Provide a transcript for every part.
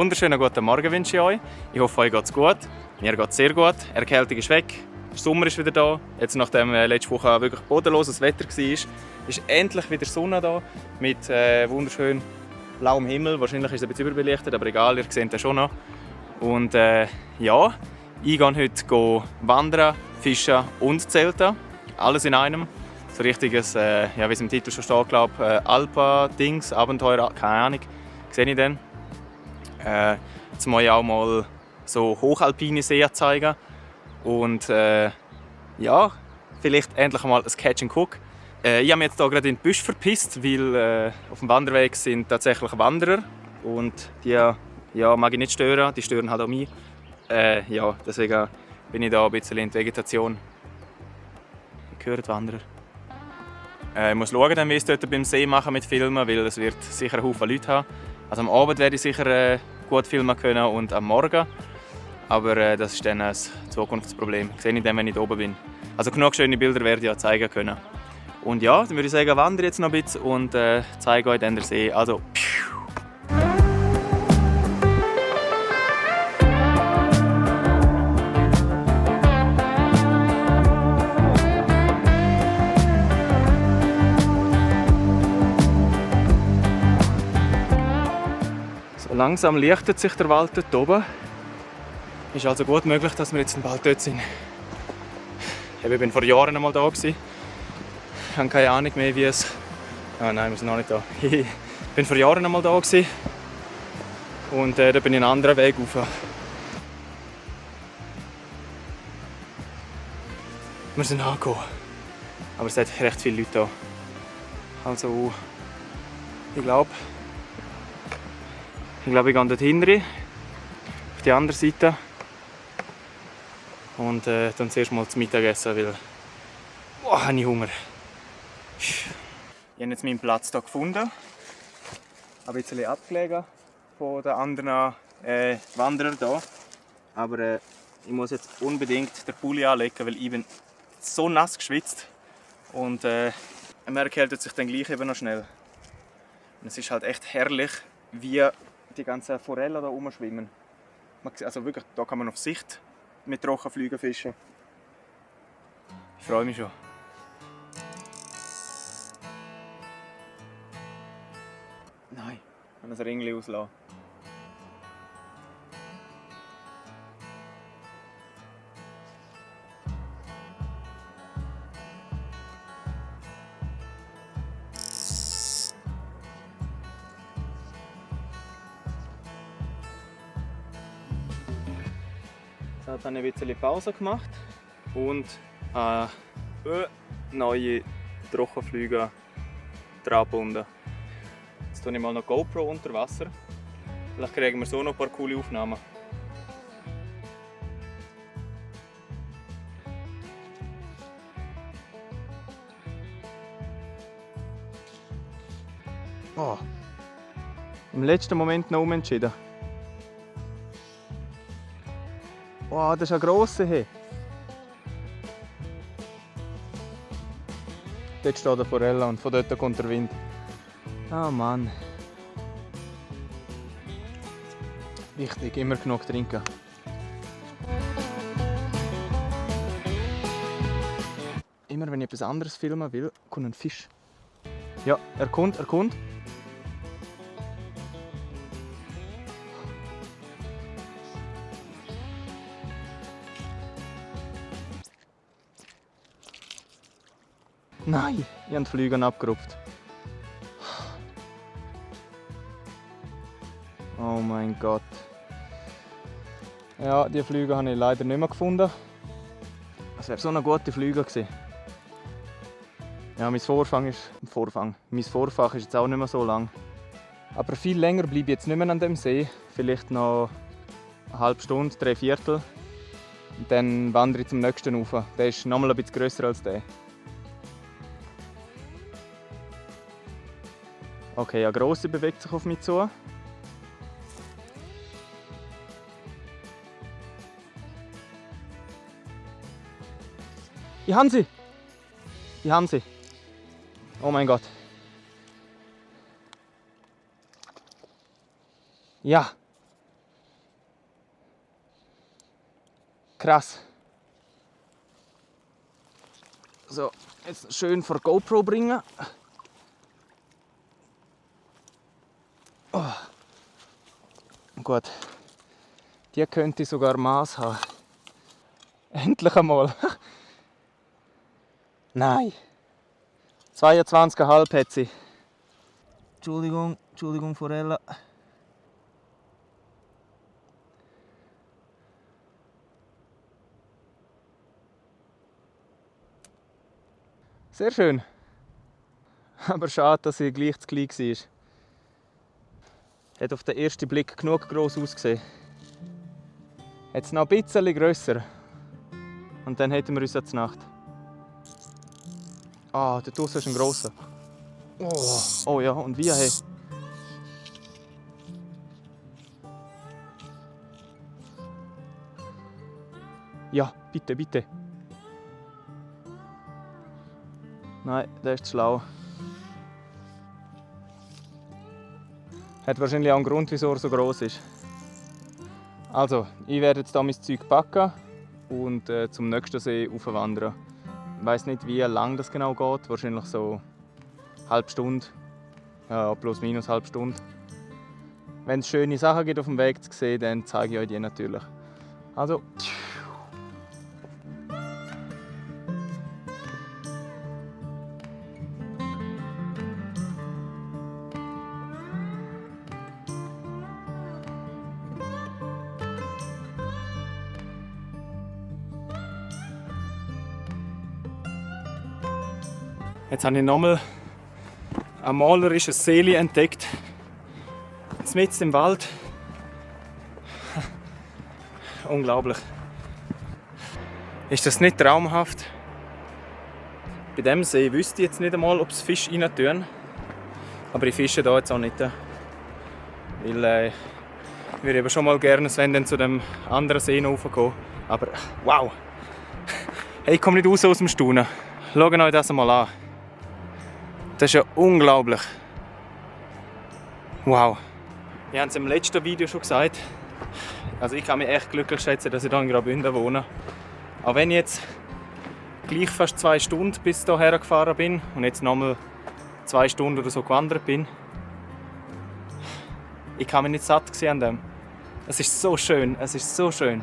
wunderschönen guten Morgen wünsche ich euch. Ich hoffe, euch geht's gut. Mir geht's sehr gut. Die Erkältung ist weg. Der Sommer ist wieder da. Jetzt, nachdem letzte Woche wirklich bodenloses Wetter war, ist endlich wieder Sonne da mit wunderschön blauem Himmel. Wahrscheinlich ist es ein bisschen überbelichtet, aber egal, ihr seht das schon noch. Und ja, ich gehe heute wandern, fischen und zelten. Alles in einem. So richtiges, ja, wie es im Titel schon steht, glaube Alpa-Dings, Abenteuer, keine Ahnung. Sehe ich dann. Jetzt muss ich auch mal so hochalpine Seen zeigen. Und ja, vielleicht endlich mal ein Catch and Cook. Ich habe mich jetzt hier gerade in den Busch verpisst, weil auf dem Wanderweg sind tatsächlich Wanderer. Und die ja, mag ich nicht stören, die stören halt auch mich. Ja, deswegen bin ich da ein bisschen in die Vegetation. Ich höre die Wanderer. Ich muss schauen, wie ich es dort beim See machen mit Filmen, weil es wird sicher einen Haufen Leute haben. Also am Abend werde ich sicher gut filmen können und am Morgen. Aber das ist dann ein Zukunftsproblem. Das sehe ich dann, wenn ich da oben bin. Also genug schöne Bilder werde ich ja zeigen können. Und ja, dann würde ich sagen, wandere jetzt noch ein bisschen und zeige euch dann den See. Also, so langsam lichtet sich der Wald dort oben. Ist also gut möglich, dass wir jetzt bald dort sind. Ich bin vor Jahren einmal da. Ich habe keine Ahnung mehr, wie es... Ah nein, wir sind noch nicht da. Ich bin vor Jahren einmal da. Und da bin ich einen anderen Weg rauf. Wir sind angekommen. Aber es hat recht viele Leute da. Also, ich glaube, ich gehe dort hinten, auf die andere Seite. Und dann zuerst mal zum Mittagessen, weil habe ich Hunger. Ich habe jetzt meinen Platz hier gefunden. Ein bisschen abgelegen von den anderen Wanderern hier. Aber ich muss jetzt unbedingt den Pulli anlegen, weil ich bin so nass geschwitzt. Und man erkältet sich dann gleich eben noch schnell. Und es ist halt echt herrlich, wie die ganzen Forellen hier rumschwimmen. Also wirklich, da kann man auf Sicht mit Trockenflügen fischen. Ich freue mich schon. Nein, ich kann das Ringli auslassen. Jetzt habe ich ein bisschen Pause gemacht und neue Trockenflüge dran gebunden. Jetzt tue ich mal noch GoPro unter Wasser. Vielleicht kriegen wir so noch ein paar coole Aufnahmen. Oh. Im letzten Moment noch umentschieden. Wow, das ist ein grosser He. Dort steht der Forelle und von dort kommt der Wind. Oh Mann. Wichtig, immer genug trinken. Immer wenn ich etwas anderes filmen will, kommt ein Fisch. Ja, er kommt. Nein, ich habe die Flüge abgerupft. Oh mein Gott. Ja, die Flüge habe ich leider nicht mehr gefunden. Das wäre so eine gute Flüge gewesen. Ja, mein Vorfach ist jetzt auch nicht mehr so lang. Aber viel länger bleibe ich jetzt nicht mehr an dem See. Vielleicht noch eine halbe Stunde, 3/4. Und dann wandere ich zum nächsten rauf. Der ist noch mal ein bisschen grösser als der. Okay, eine grosse bewegt sich auf mich zu. Ich habe sie! Oh mein Gott. Ja, krass. So, jetzt schön vor GoPro bringen. Oh. Gut. Die könnte sogar Maß haben. Endlich einmal. Nein. 22,5 hat sie. Entschuldigung, Forella. Sehr schön. Aber schade, dass sie gleich zu klein war. Hat auf den ersten Blick genug gross ausgesehen. Jetzt noch ein bisschen grösser. Und dann hätten wir uns jetzt Nacht. Ah, da draussen ist ein grosser. Oh ja, und wie? Hey. Ja, bitte. Nein, der ist zu schlau. Hat wahrscheinlich auch einen Grund, wieso er so gross ist. Also, ich werde jetzt hier mein Zeug packen und zum nächsten See aufwandern. Ich weiss nicht, wie lang das genau geht. Wahrscheinlich so eine halbe Stunde. Ja, plus minus eine halbe Stunde. Wenn es schöne Sachen gibt auf dem Weg zu sehen, dann zeige ich euch die natürlich. Also. Jetzt habe ich nochmal ein malerisches See entdeckt. Mitten im Wald. Unglaublich. Ist das nicht traumhaft? Bei diesem See wüsste ich jetzt nicht einmal, ob es Fische rein tun. Aber ich fische hier jetzt auch nicht. Weil ich würde eben schon mal gerne dann zu dem anderen See raufgehen. Aber wow! Hey, ich komme nicht raus aus dem Staunen. Schaut euch das einmal an. Das ist ja unglaublich. Wow. Ich habe es im letzten Video schon gesagt. Also ich kann mich echt glücklich schätzen, dass ich hier in Graubünden wohne. Auch wenn ich jetzt gleich fast 2 Stunden bis hierher gefahren bin und jetzt nochmal 2 Stunden oder so gewandert bin. Ich kann mich nicht satt sehen an dem. Es ist so schön, es ist so schön.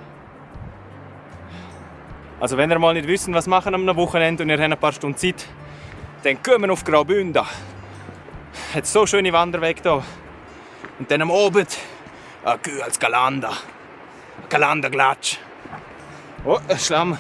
Also wenn ihr mal nicht wisst, was machen am Wochenende und ihr habt ein paar Stunden Zeit, dann gehen wir auf Graubünden. Hat so schöne Wanderwege hier. Und dann am Abend ein kühles Galander. Galanderglatsch. Oh, ein Schlamm.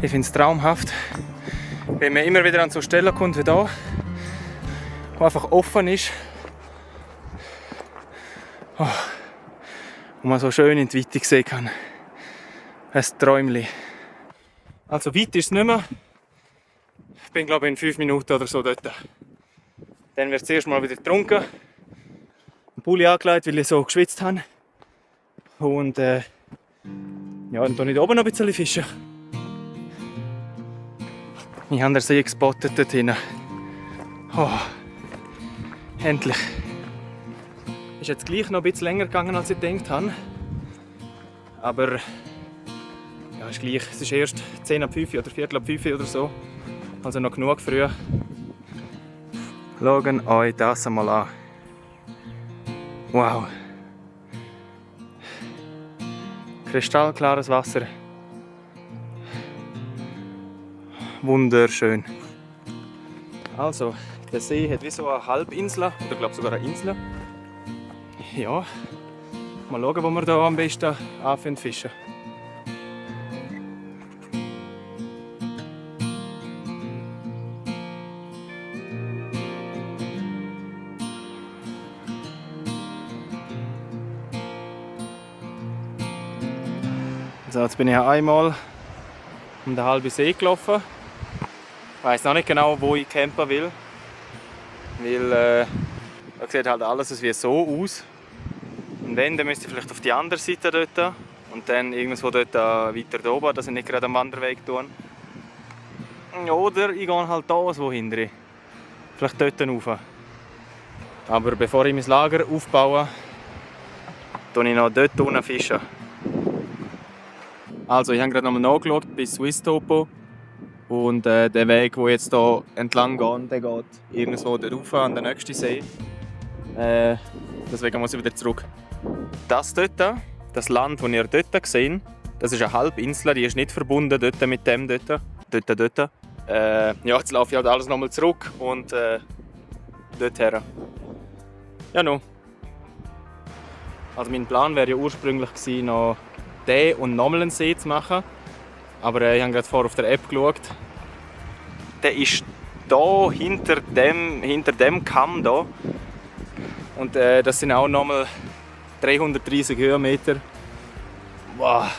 Ich finde es traumhaft, wenn man immer wieder an so Stellen kommt wie hier, wo einfach offen ist. Oh, wo man so schön in die Weite sehen kann. Ein Träumchen. Also weit ist es nicht mehr. Ich bin glaube ich in 5 Minuten oder so dort. Dann wird es erst mal wieder getrunken. Einen Pulli angelegt, weil ich so geschwitzt habe. Und ja, dann tue ich oben noch ein bisschen fischen. Ich habe den See gespottet dort hinten. Oh, endlich. Ist jetzt gleich noch ein bisschen länger gegangen, als ich gedacht habe. Aber ja, ist gleich. Es ist erst 10 ab 5 oder Viertel ab 5 oder so. Also noch genug früh. Schaut euch das einmal an. Wow. Kristallklares Wasser. Wunderschön. Also, der See hat wie so eine Halbinsel, oder glaube sogar eine Insel. Ja, mal schauen, wo wir hier am besten anfangen zu fischen. So, jetzt bin ich einmal um den halben See gelaufen. Ich weiss noch nicht genau, wo ich campen will. Weil Da sieht halt alles wie so aus. Und wenn, dann müsste ich vielleicht auf die andere Seite dort. Und dann irgendwo dort weiter oben, dass ich nicht gerade am Wanderweg tue. Oder ich gehe halt da so hinterher. Vielleicht dort rauf. Aber bevor ich mein Lager aufbaue, fische ich noch dort unten fischen. Also ich habe gerade nochmal nachgeschaut bis Swiss Topo. Und der Weg, der jetzt hier entlang geht, der geht irgendwo dort rauf an den nächsten See. Deswegen muss ich wieder zurück. Das dort, das Land, das ihr dort seht, das ist eine Halbinsel, die ist nicht verbunden dort mit dem dort. Ja, jetzt laufe ich halt alles nochmal zurück und dort her. Ja, no. Also mein Plan wäre ja ursprünglich gewesen, noch den und nochmal einen See zu machen. Aber ich habe gerade vorher auf der App geschaut. Der ist hier hinter dem Kamm hier. Und das sind auch nochmal 330 Höhenmeter. Wow.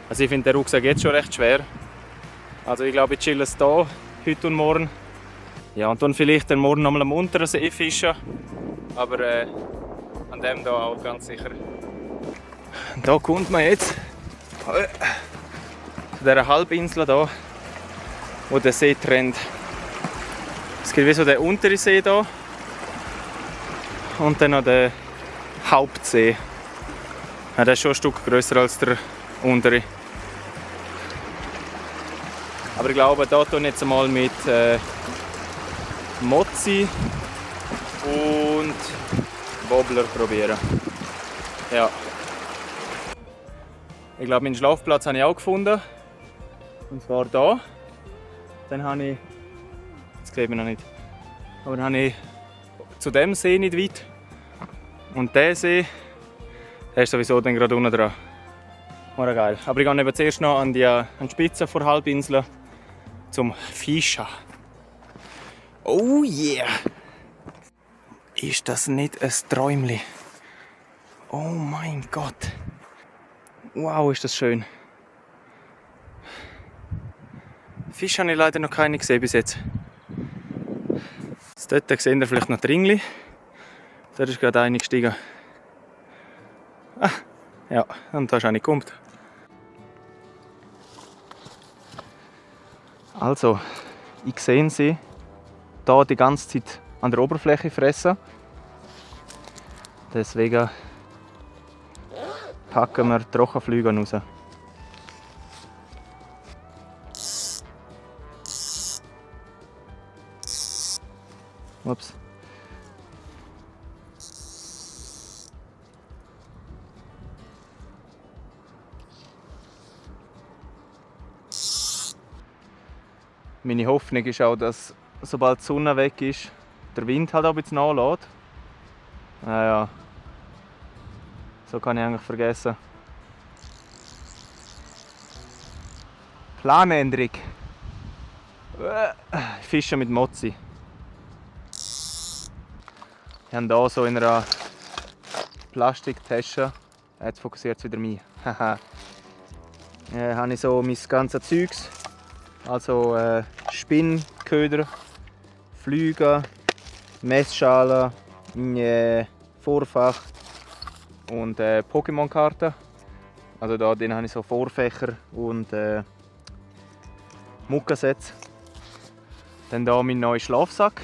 Also ich finde den Rucksack jetzt schon recht schwer. Also ich glaube, ich chill es hier heute und morgen. Ja, und dann vielleicht dann morgen nochmal am unteren See fischen. Aber an dem hier auch ganz sicher. Und da kommt man jetzt zu dieser Halbinsel hier, wo der See trennt. Es gibt wie so den unteren See hier und dann noch den Hauptsee. Ja, der ist schon ein Stück grösser als der untere. Aber ich glaube, hier tue ich jetzt einmal mit Mozzi und Wobbler probieren. Ja. Ich glaube, meinen Schlafplatz habe ich auch gefunden. Und zwar hier. Dann habe ich. Das sieht man noch nicht. Aber dann habe ich zu dem See nicht weit. Und der See, der ist sowieso dann gerade unten dran. War geil. Aber ich gehe eben zuerst noch an die Spitze der Halbinsel zum Fischen. Oh yeah! Ist das nicht ein Träumchen? Oh mein Gott! Wow, ist das schön! Fisch habe ich leider noch keine gesehen bis jetzt. Dort seht ihr vielleicht noch die Ringli. Da ist gerade eine gestiegen. Ah, ja, und da ist eine gekommen. Also, ich sehe sie hier die ganze Zeit an der Oberfläche fressen. Deswegen packen wir Trockenflüge raus. Ups. Meine Hoffnung ist auch, dass sobald die Sonne weg ist, der Wind halt auch ein bisschen nachlässt. Naja, so kann ich eigentlich vergessen. Planänderung. Fischen mit Mozzi. Ich habe hier so in einer Plastiktasche, jetzt fokussiert es wieder mich, habe ich so mein ganzes Zeugs, also Spinnköder, Flüge, Messschalen, Vorfach und Pokémon-Karten. Also da habe ich so Vorfächer und Muckensets. Dann hier mein neuer Schlafsack.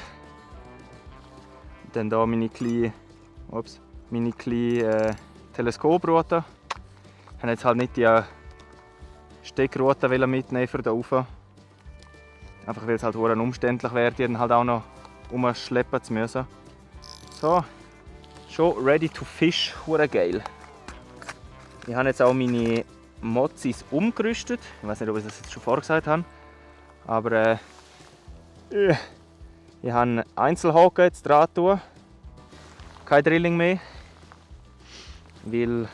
Dann hier meine kleine Teleskoprute. Ich wollte jetzt halt nicht die Steckrute mitnehmen für hier rauf. Einfach weil es halt umständlich wäre, die dann halt auch noch umschleppen zu müssen. So, schon ready to fish, geil. Ich habe jetzt auch meine Mozzis umgerüstet. Ich weiß nicht, ob ich das jetzt schon vorgesagt habe. Aber ich habe Einzelhaken jetzt dran tun. Kein Drilling mehr. Weil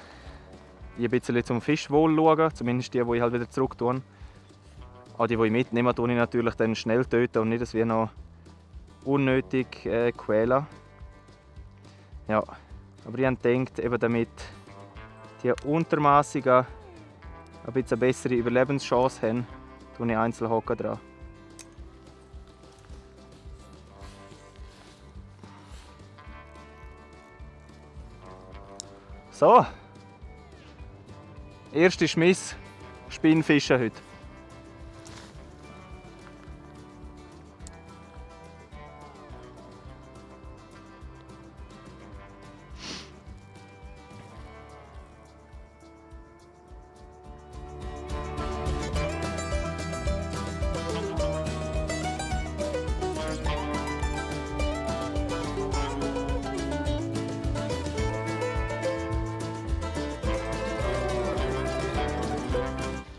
ich ein bisschen zum Fischwohl schaue. Zumindest die ich halt wieder zurück tue. Auch die ich mitnehme, tue ich natürlich dann schnell töten und nicht, dass wir noch unnötig quälen. Ja, aber ich habe gedacht, eben damit die Untermassigen ein bisschen bessere Überlebenschance haben, tue ich Einzelhaken dran. So. Erste Schmiss Spinnfischen heute.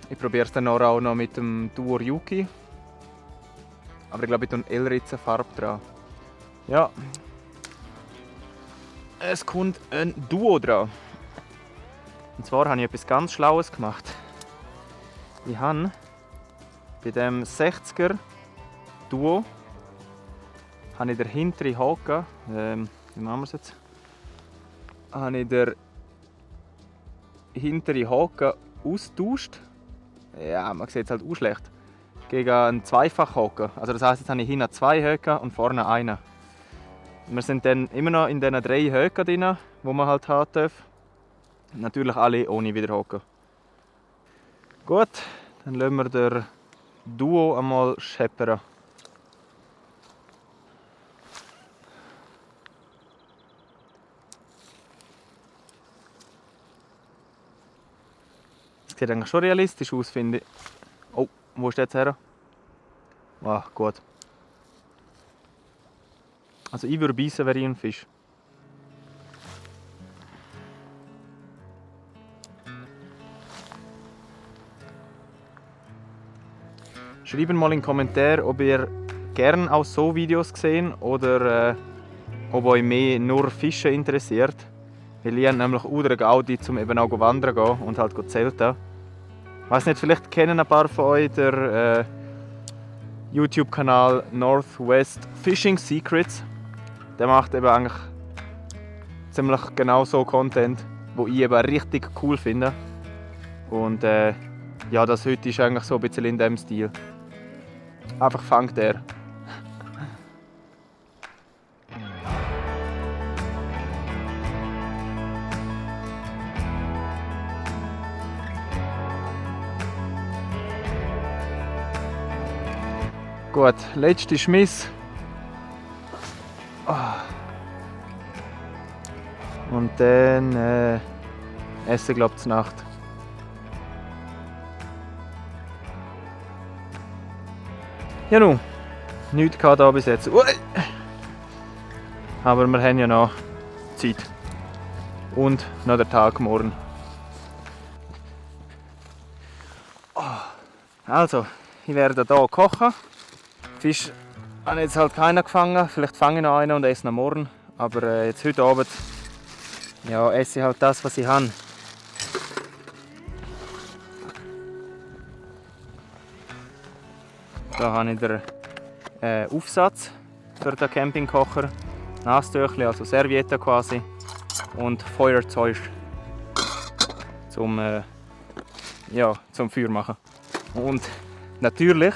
Ich probiere es dann auch noch mit dem Duo Yuki. Aber ich glaube, ich tue eine Elritze Farbe dran. Ja. Es kommt ein Duo dran. Und zwar habe ich etwas ganz Schlaues gemacht. Ich habe bei dem 60er Duo habe ich den hinteren Haken, wie machen wir es jetzt? Habe ich den hinteren Haken austauscht. Ja, man sieht es halt auch schlecht. Gegen einen Zweifachhaken. Also das heisst, jetzt habe ich hinten 2 Haken und vorne einen. Wir sind dann immer noch in diesen 3 Haken drin, die man halt haben darf. Natürlich alle ohne Widerhaken. Gut, dann lassen wir den Duo einmal scheppern. Das sieht eigentlich schon realistisch aus, finde ich. Oh, wo ist der jetzt her? Ah, gut. Also ich würde beißen, wäre ich ein Fisch. Schreibt mal in den Kommentaren, ob ihr gerne auch so Videos seht oder ob euch mehr nur Fische interessiert. Weil ich habe nämlich auch den Gaudi, um eben auch wandern zu gehen und halt zu zelten. Ich weiss nicht, vielleicht kennen ein paar von euch den YouTube-Kanal Northwest Fishing Secrets. Der macht eben eigentlich ziemlich genau so Content, wo ich eben richtig cool finde. Und ja, das heute ist eigentlich so ein bisschen in diesem Stil. Einfach fangt er. Gut, letzte Schmiss. Und dann essen, glaube ich, zur Nacht. Ja nun, nichts hier bis jetzt. Ui. Aber wir haben ja noch Zeit. Und noch den Tag morgen. Also, ich werde hier kochen. Fisch habe ich jetzt halt keinen gefangen. Vielleicht fange ich noch einen und esse ihn morgen. Aber jetzt heute Abend ja, esse ich halt das, was ich habe. Da habe ich den Aufsatz für den Campingkocher. Nasstüchli, also Serviette quasi. Und Feuerzeug zum Feuer machen. Und natürlich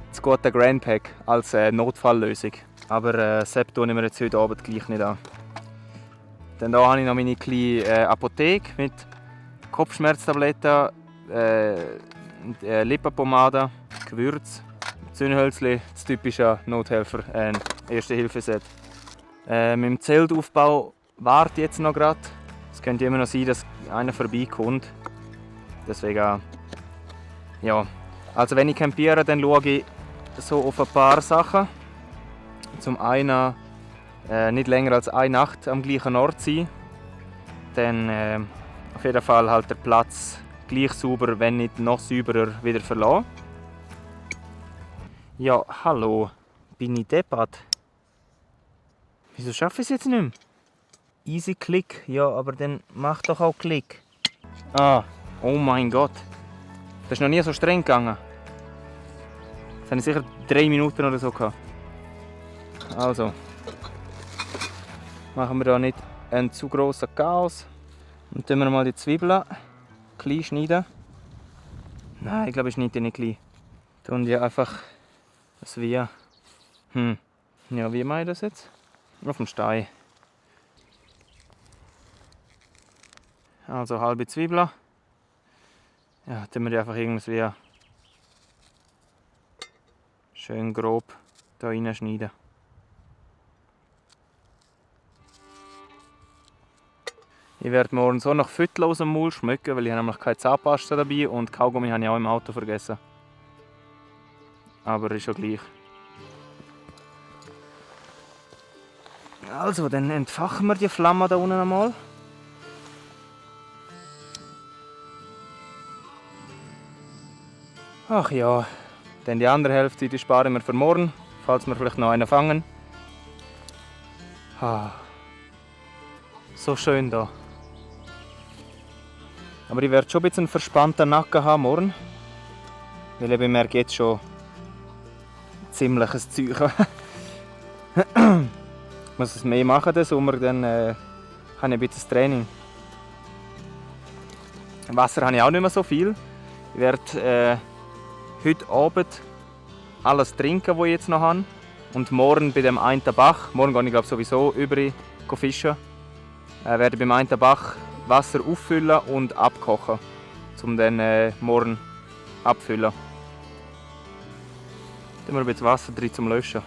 das gute Grand Pack als Notfalllösung. Aber Sepp tue ich mir jetzt heute Abend gleich nicht an. Dann hier habe ich noch meine kleine Apotheke mit Kopfschmerztabletten, Lippenpomade, Gewürz, Zündhölzli, das typische Nothelfer, Erste-Hilfe-Set. Mit dem Zeltaufbau warte jetzt noch gerade. Es könnte immer noch sein, dass einer vorbeikommt. Deswegen, ja. Also wenn ich campiere, dann schaue ich so auf ein paar Sachen. Zum einen nicht länger als eine Nacht am gleichen Ort sein. Dann auf jeden Fall halt der Platz gleich sauber, wenn nicht noch sauberer wieder verlassen. Ja, hallo. Bin ich deppert? Wieso schaffe ich es jetzt nicht mehr? Easy Klick. Ja, aber dann mach doch auch Klick. Ah, oh mein Gott. Das ist noch nie so streng gegangen. Das habe ich sicher 3 Minuten oder so gehabt. Also. Machen wir da nicht einen zu grossen Chaos. Und tun wir mal die Zwiebeln klein schneiden. Nein, ich glaube, ich schneide die nicht klein. Tun die einfach das wie. Ja, wie mache ich das jetzt? Auf dem Stein. Also halbe Zwiebeln. Ja, dann wir die einfach irgendwie schön grob hier reinschneiden. Ich werde morgen so nach Viertel aus dem Maul schmecken, weil ich habe nämlich keine Zahnpasta dabei und Kaugummi habe ich auch im Auto vergessen. Aber ist ja gleich. Also, dann entfachen wir die Flamme da unten einmal. Ach ja, dann die andere Hälfte die sparen wir für morgen, falls wir vielleicht noch einen fangen. Ah, so schön da. Aber ich werde schon ein bisschen einen verspannten Nacken haben morgen. Weil ich merke jetzt schon ziemliches Zeug. Ich muss es mehr machen den Sommer, dann habe ich ein bisschen Training. Wasser habe ich auch nicht mehr so viel. Ich werde heute Abend alles trinken, was ich jetzt noch habe. Und morgen bei dem einen Bach, morgen gehe ich glaube sowieso über fischen, werde ich beim einen Bach Wasser auffüllen und abkochen, um dann morgen abfüllen. Dann haben wir ein bisschen Wasser drin zum Löschen.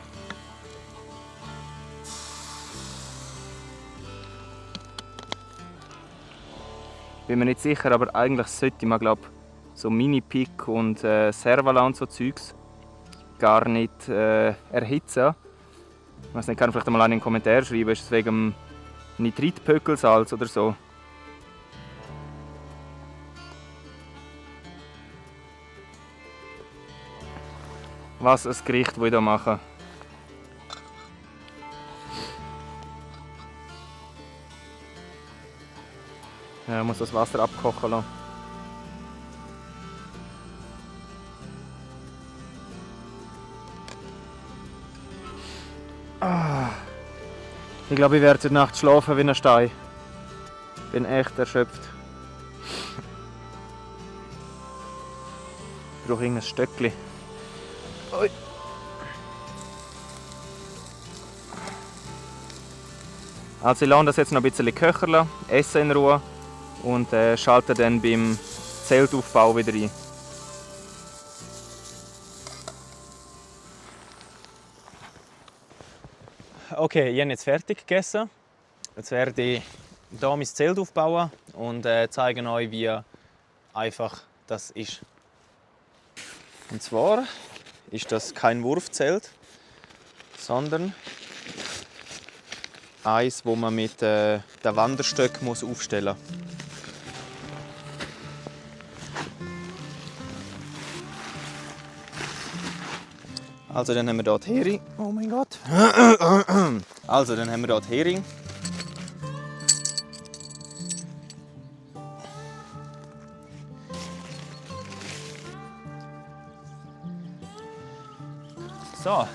Bin mir nicht sicher, aber eigentlich sollte man so Mini-Pick und Servala und so Zeugs gar nicht erhitzen. Ich weiß nicht, kann vielleicht mal einen in den Kommentar schreiben, ist es wegen Nitritpökelsalz oder so. Was ein Gericht, das ich hier mache. Ja, ich muss das Wasser abkochen lassen. Ich glaube, ich werde heute Nacht schlafen wie ein Stein. Bin echt erschöpft. Ich brauche ein Stöckchen. Ui. Also ich lasse das jetzt noch ein bisschen köcheln, esse in Ruhe und schalte dann beim Zeltaufbau wieder ein. Okay, ich habe jetzt fertig gegessen. Jetzt werde ich hier mein Zelt aufbauen und zeigen euch, wie einfach das ist. Und zwar ist das kein Wurfzelt, sondern eins, wo man mit den Wanderstöcken aufstellen muss. Also dann haben wir dort Hering. Oh mein Gott. Also dann haben wir dort Hering. So.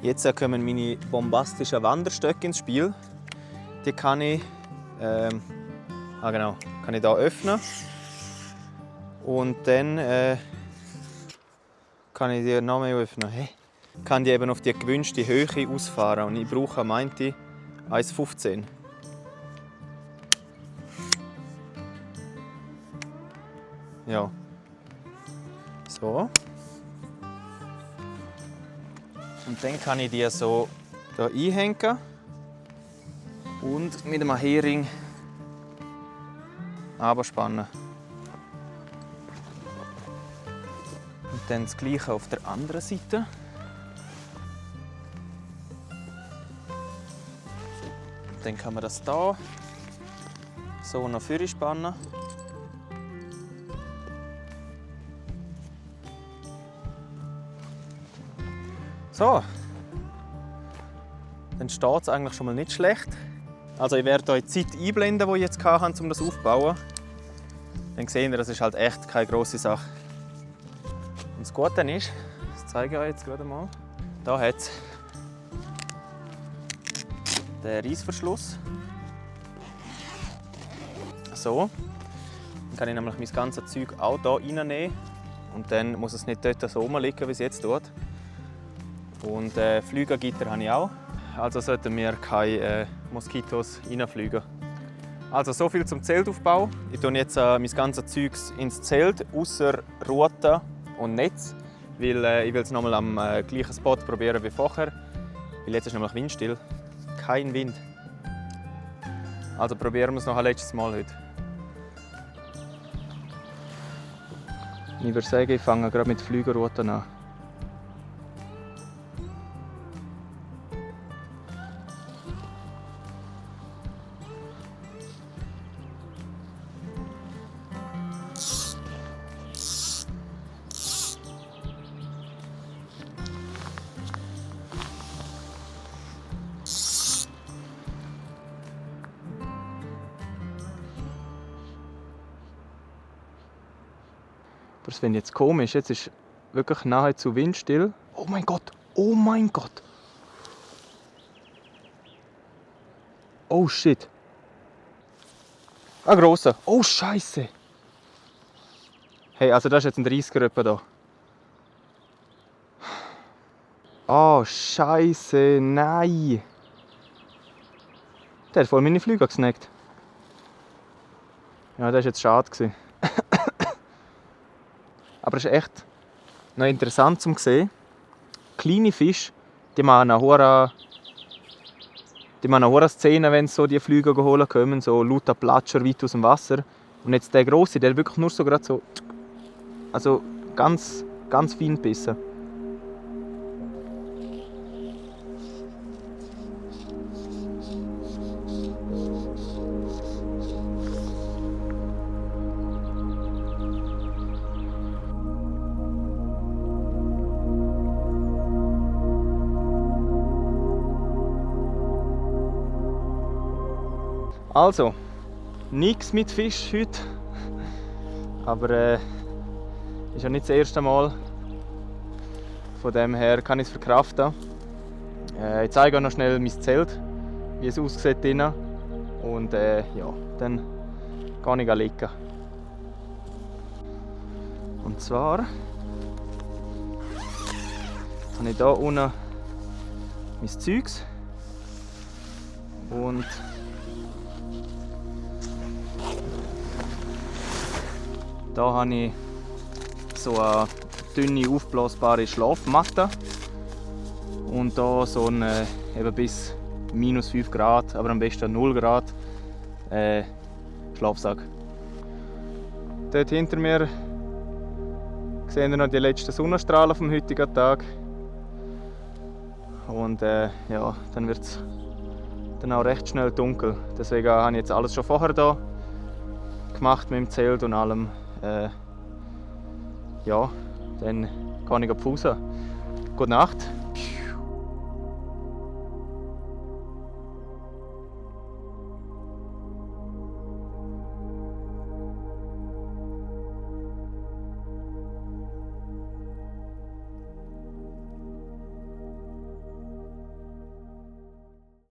Jetzt kommen meine bombastischen Wanderstöcke ins Spiel. Die kann ich, kann ich hier öffnen. Und dann kann ich die noch mehr öffnen. Hey. Kann die eben auf die gewünschte Höhe ausfahren. Und ich brauche, meinte ich, 1,15. Ja. So. Und dann kann ich die so hier einhängen und mit einem Hering abspannen. Und dann das Gleiche auf der anderen Seite. Dann kann man das hier so nach vorne spannen. So. Dann steht es eigentlich schon mal nicht schlecht. Also ich werde euch die Zeit einblenden, die ich jetzt hatte, um das aufzubauen. Dann seht ihr, das ist halt echt keine grosse Sache. Und das Gute ist, das zeige ich euch jetzt gerade mal, da hat es den Reissverschluss. So. Dann kann ich nämlich mein ganzes Zeug auch hier reinnehmen. Und dann muss es nicht dort so rumliegen, wie es jetzt tut. Und Flügelgitter habe ich auch. Also sollten mir keine Moskitos reinfliegen. Also so viel zum Zeltaufbau. Ich tue jetzt mein ganzes Zeugs ins Zelt, außer Rute und Netz, weil ich will es nochmal am gleichen Spot probieren wie vorher. Weil jetzt ist nämlich windstill, kein Wind. Also probieren wir es noch ein letztes Mal heute. Ich würde sagen, ich fange gerade mit Flügerrouten an. Aber das finde ich jetzt komisch. Jetzt ist wirklich nahezu windstill. Oh mein Gott! Oh mein Gott! Oh shit! Ein grosser! Oh Scheiße! Hey, also das ist jetzt ein 30er etwa da. Oh Scheiße! Nein! Der hat voll meine Flügel gesnackt. Ja, das war jetzt schade gewesen. Aber es ist echt noch interessant zu sehen. Kleine Fische, die machen eine hohe Szene, wenn sie so die Flügel holen kommen, so lauter Platscher weit aus dem Wasser. Und jetzt der grosse, der wirklich nur so gerade so, also ganz, ganz fein gebissen. Also, nichts mit Fisch heute. Aber ist ja nicht das erste Mal. Von dem her kann ich es verkraften. Ich zeige euch noch schnell mein Zelt, wie es aussieht drinnen. Und ja, dann gehe ich liegen. Und zwar habe ich hier unten mein Zeugs. Und da habe ich so eine dünne, aufblasbare Schlafmatte. Und da so ein eben bis minus 5 Grad, aber am besten 0 Grad Schlafsack. Dort hinter mir sehen wir noch die letzten Sonnenstrahlen vom heutigen Tag. Und ja, dann wird es dann auch recht schnell dunkel. Deswegen habe ich jetzt alles schon vorher da gemacht mit dem Zelt und allem. Ja, dann kann ich auf Hause. Gute Nacht.